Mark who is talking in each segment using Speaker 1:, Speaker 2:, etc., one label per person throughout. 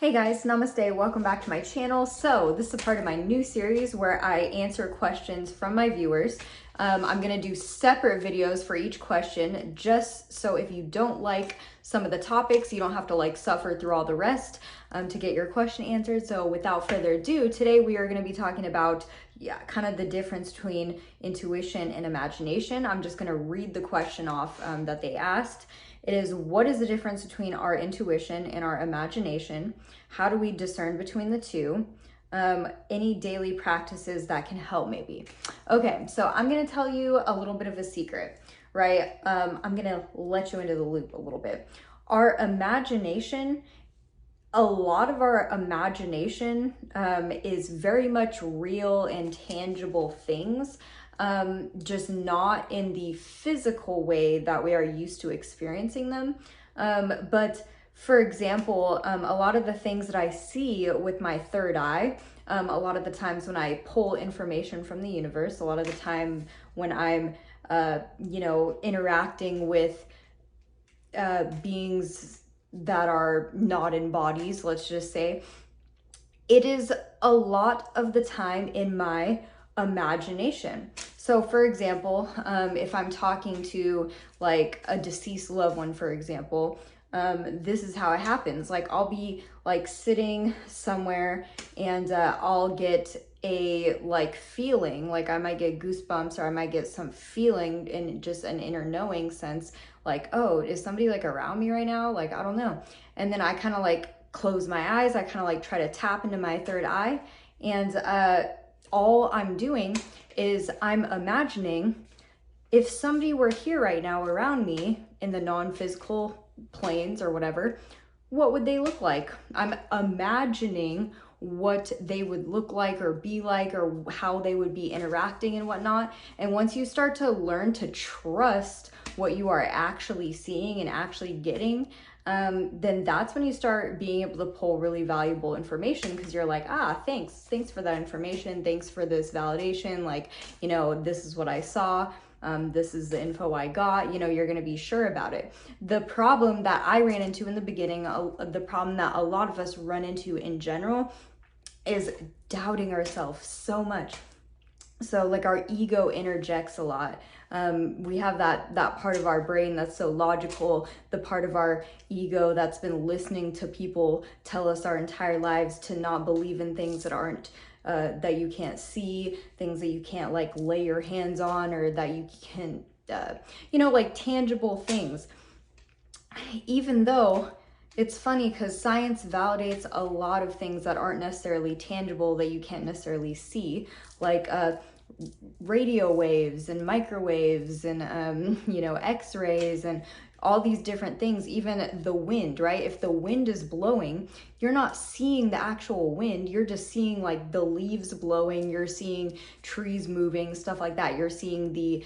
Speaker 1: Hey guys, namaste, welcome back to my channel. So this is a part of my new series where I answer questions from my viewers. I'm gonna do separate videos for each question, just so if you don't like some of the topics, you don't have to suffer through all the rest to get your question answered. So without further ado, today we are gonna be talking about kind of the difference between intuition and imagination. I'm just gonna read the question off that they asked. It is, what is the difference between our intuition and our imagination? How do we discern between the two? Any daily practices that can help maybe. Okay, so I'm gonna tell you a little bit of a secret, right? I'm gonna let you into the loop a little bit. Our imagination, a lot of our imagination is very much real and tangible things, just not in the physical way that we are used to experiencing them. But for example, a lot of the things that I see with my third eye, a lot of the times when I pull information from the universe, a lot of the time when I'm, interacting with beings that are not in bodies, let's just say, it is a lot of the time in my imagination. So for example, if I'm talking to a deceased loved one, for example, this is how it happens. I'll be sitting somewhere and I'll get a feeling, I might get goosebumps, or I might get some feeling in just an inner knowing sense, oh, is somebody around me right now? I don't know. And then I kind of close my eyes. I kind of try to tap into my third eye, and all I'm doing is I'm imagining if somebody were here right now around me in the non-physical planes or whatever, what would they look like? I'm imagining what they would look like or be like, or how they would be interacting and whatnot. And once you start to learn to trust what you are actually seeing and actually getting, then that's when you start being able to pull really valuable information, because you're like, thanks for that information, thanks for this validation, this is what I saw, this is the info I got. You're going to be sure about it. The problem that I ran into in the beginning, the problem that a lot of us run into in general, is doubting ourselves so much. So our ego interjects a lot. We have that part of our brain that's so logical, the part of our ego that's been listening to people tell us our entire lives to not believe in things that aren't, that you can't see, things that you can't lay your hands on, or that you can, tangible things. Even though it's funny, because science validates a lot of things that aren't necessarily tangible, that you can't necessarily see, radio waves and microwaves and x-rays and all these different things. Even the wind, right? If the wind is blowing, you're not seeing the actual wind, you're just seeing the leaves blowing, you're seeing trees moving, stuff like that. You're seeing the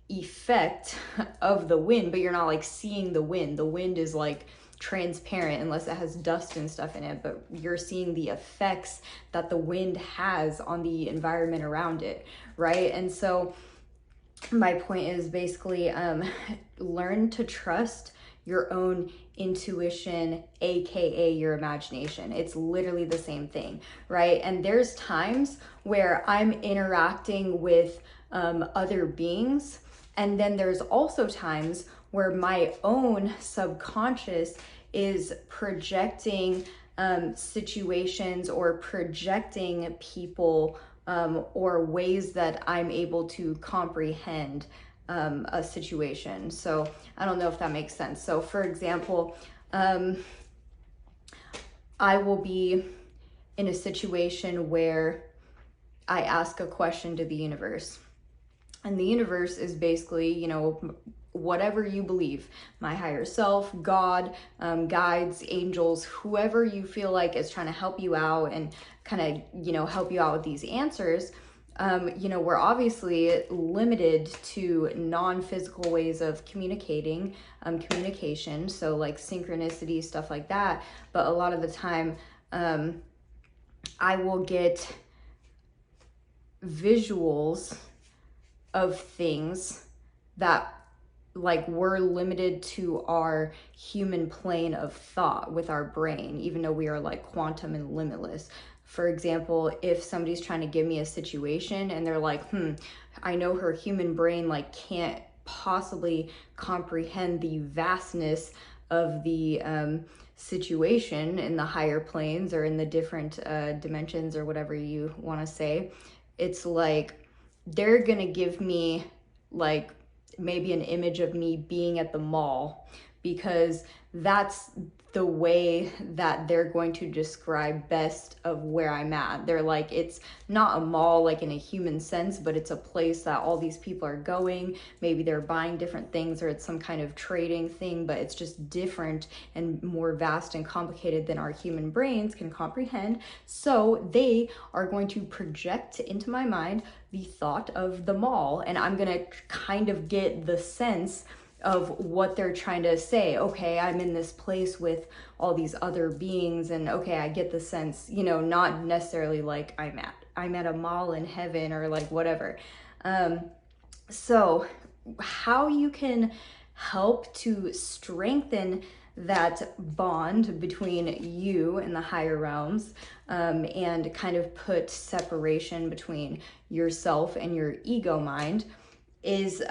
Speaker 1: effect of the wind, but you're not seeing the wind. The wind is transparent unless it has dust and stuff in it, but you're seeing the effects that the wind has on the environment around it, right? And so my point is basically learn to trust your own intuition, aka your imagination. It's literally the same thing, right? And there's times where I'm interacting with other beings, and then there's also times where my own subconscious is projecting situations, or projecting people, or ways that I'm able to comprehend a situation. So I don't know if that makes sense. So for example, I will be in a situation where I ask a question to the universe. And the universe is basically, whatever you believe, my higher self, God, guides, angels, whoever you feel like is trying to help you out and kind of, help you out with these answers. We're obviously limited to non-physical ways of communication, so synchronicity, stuff like that. But a lot of the time, I will get visuals of things that like we're limited to our human plane of thought with our brain, even though we are like quantum and limitless. For example, if somebody's trying to give me a situation and they're like, I know her human brain like can't possibly comprehend the vastness of the situation in the higher planes or in the different dimensions or whatever you want to say. It's like they're gonna give me like maybe an image of me being at the mall, because that's the way that they're going to describe best of where I'm at. They're like, it's not a mall like in a human sense, but it's a place that all these people are going. Maybe they're buying different things, or it's some kind of trading thing, but it's just different and more vast and complicated than our human brains can comprehend. So they are going to project into my mind the thought of the mall, and I'm gonna kind of get the sense of what they're trying to say. Okay, I'm in this place with all these other beings, and okay, I get the sense, you know, not necessarily like I'm at a mall in heaven or like whatever. So how you can help to strengthen that bond between you and the higher realms, and kind of put separation between yourself and your ego mind is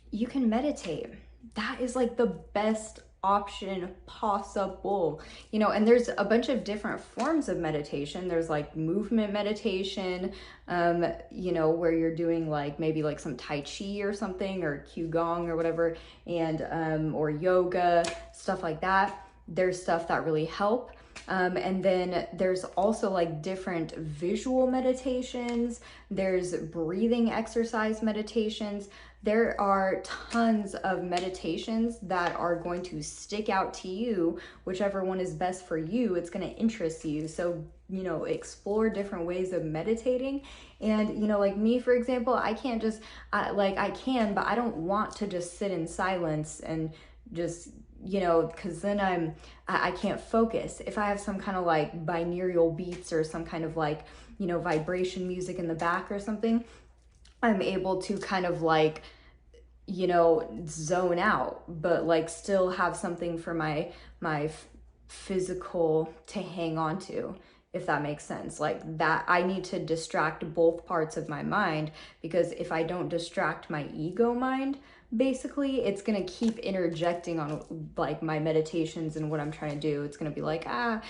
Speaker 1: you can meditate. That is like the best option possible, you know. And there's a bunch of different forms of meditation. There's like movement meditation, you know, where you're doing like maybe like some Tai Chi or something, or Qigong or whatever, and or yoga, stuff like that. There's stuff that really help. And then there's also like different visual meditations. There's breathing exercise meditations. There are tons of meditations that are going to stick out to you, whichever one is best for you. It's going to interest you. So, you know, explore different ways of meditating. And, you know, like me, for example, I can't just, I can, but I don't want to just sit in silence and just, you know, because then I can't focus. If I have some kind of like binaural beats or some kind of like, you know, vibration music in the back or something, I'm able to kind of like, you know, zone out, but like still have something for my physical to hang on to, if that makes sense. Like that, I need to distract both parts of my mind, because if I don't distract my ego mind, basically it's gonna keep interjecting on like my meditations and what I'm trying to do. It's gonna be like, I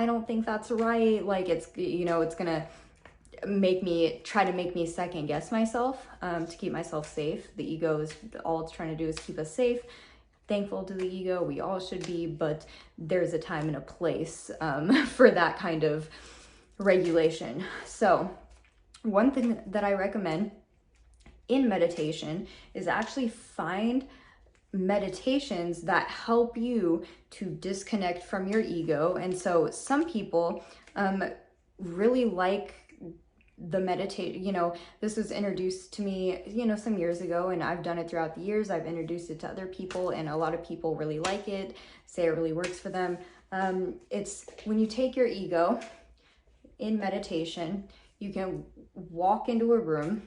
Speaker 1: don't think that's right. Like it's, you know, it's gonna try to make me second guess myself, to keep myself safe. The ego is, all it's trying to do is keep us safe. Thankful to the ego, we all should be, but there's a time and a place for that kind of regulation. So one thing that I recommend in meditation is actually find meditations that help you to disconnect from your ego. And so some people really like the meditate, you know, this was introduced to me, you know, some years ago, and I've done it throughout the years. I've introduced it to other people, and a lot of people really like it, say it really works for them. It's when you take your ego in meditation, you can walk into a room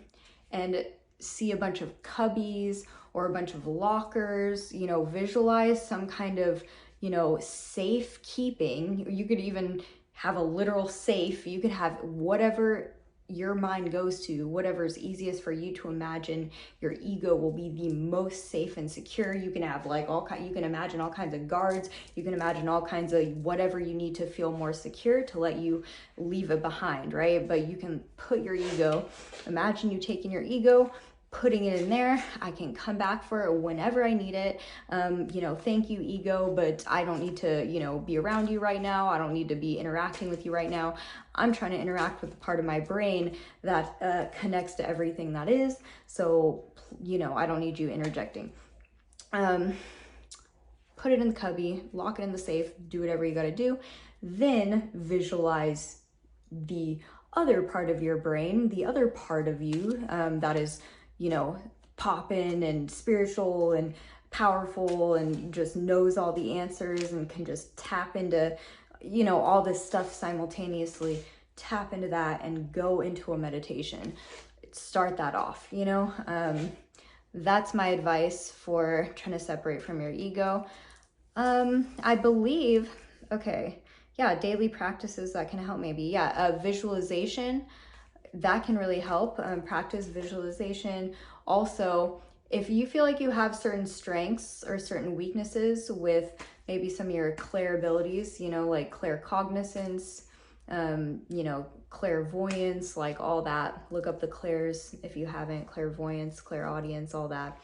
Speaker 1: and see a bunch of cubbies or a bunch of lockers, you know, visualize some kind of, you know, safe keeping. You could even have a literal safe. You could have whatever your mind goes to, whatever's easiest for you to imagine. Your ego will be the most safe and secure. You can have like you can imagine all kinds of guards. You can imagine all kinds of whatever you need to feel more secure to let you leave it behind, right? But you can put your ego, imagine you taking your ego, putting it in there. I can come back for it whenever I need it. You know, thank you, ego, but I don't need to, you know, be around you right now. I don't need to be interacting with you right now. I'm trying to interact with the part of my brain that connects to everything that is. So, you know, I don't need you interjecting. Put it in the cubby, lock it in the safe, do whatever you got to do. Then visualize the other part of your brain, the other part of you that is, you know, poppin' and spiritual and powerful and just knows all the answers and can just tap into, you know, all this stuff simultaneously. Tap into that and go into a meditation. Start that off, you know. that's my advice for trying to separate from your ego. I believe, okay, yeah, daily practices that can help maybe. Yeah, visualization, that can really help. Practice visualization. Also, if you feel like you have certain strengths or certain weaknesses with maybe some of your clair abilities, you know, like claircognizance, you know, clairvoyance, like all that. Look up the clairs if you haven't, clairvoyance, clairaudience, all that.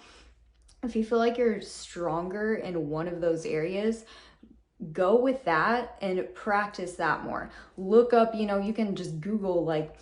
Speaker 1: If you feel like you're stronger in one of those areas, go with that and practice that more. Look up, you know, you can just Google like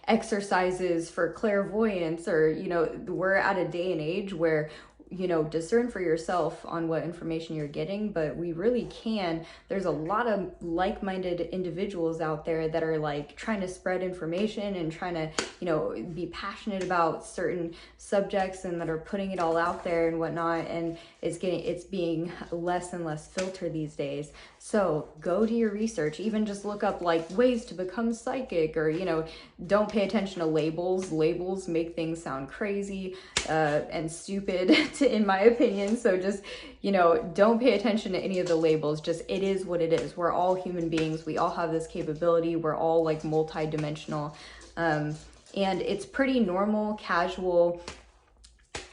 Speaker 1: exercises for clairvoyance, or, you know, we're at a day and age where, you know, discern for yourself on what information you're getting, but we really can. There's a lot of like-minded individuals out there that are like trying to spread information and trying to, you know, be passionate about certain subjects, and that are putting it all out there and whatnot, and it's being less and less filtered these days. So go do your research, even just look up like ways to become psychic, or, you know, don't pay attention to labels. Labels make things sound crazy and stupid in my opinion. So just, you know, don't pay attention to any of the labels. Just, it is what it is. We're all human beings. We all have this capability. We're all like multi-dimensional. And it's pretty normal, casual,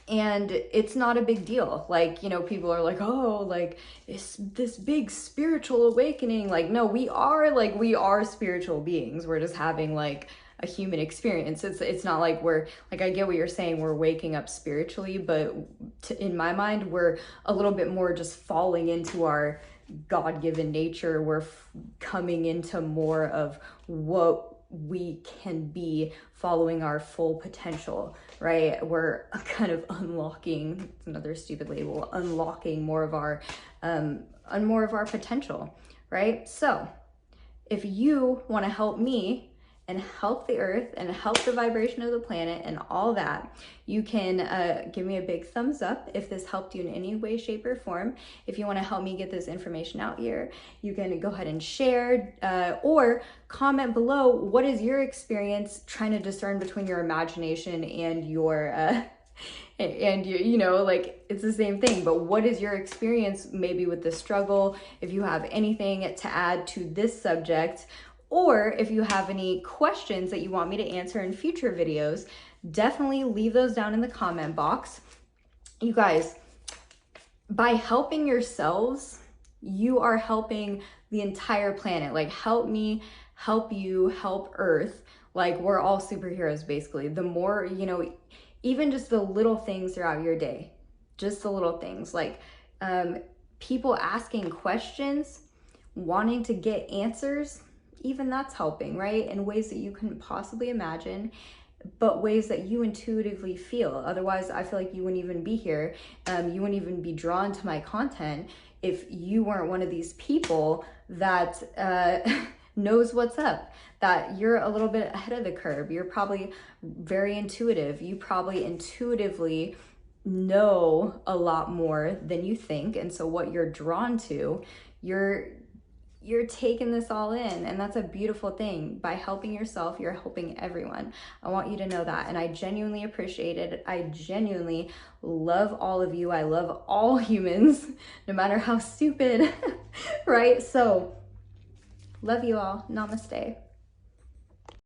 Speaker 1: and it's not a big deal. Like, you know, people are like, oh, like it's this big spiritual awakening. Like, no, we are spiritual beings. We're just having like a human experience. It's not like we're like, I get what you're saying, we're waking up spiritually, but in my mind, we're a little bit more just falling into our God-given nature. We're coming into more of what we can be, following our full potential, right? We're kind of unlocking, it's another stupid label, unlocking more of our potential, right? So if you want to help me and help the earth and help the vibration of the planet and all that, you can give me a big thumbs up if this helped you in any way, shape, or form. If you want to help me get this information out here, you can go ahead and share or comment below. What is your experience trying to discern between your imagination and your and you know, like it's the same thing, but what is your experience maybe with the struggle? If you have anything to add to this subject, or if you have any questions that you want me to answer in future videos, definitely leave those down in the comment box. You guys, by helping yourselves, you are helping the entire planet. Like, help me, help you, help Earth. Like, we're all superheroes, basically. The more, you know, even just the little things throughout your day, just the little things, like people asking questions, wanting to get answers, even that's helping, right? In ways that you couldn't possibly imagine, but ways that you intuitively feel. Otherwise, I feel like you wouldn't even be here. You wouldn't even be drawn to my content if you weren't one of these people that knows what's up, that you're a little bit ahead of the curve. You're probably very intuitive. You probably intuitively know a lot more than you think. And so what you're drawn to, you're taking this all in, and that's a beautiful thing. By helping yourself, you're helping everyone. I want you to know that, and I genuinely appreciate it. I genuinely love all of you. I love all humans, no matter how stupid, right? So, love you all. Namaste.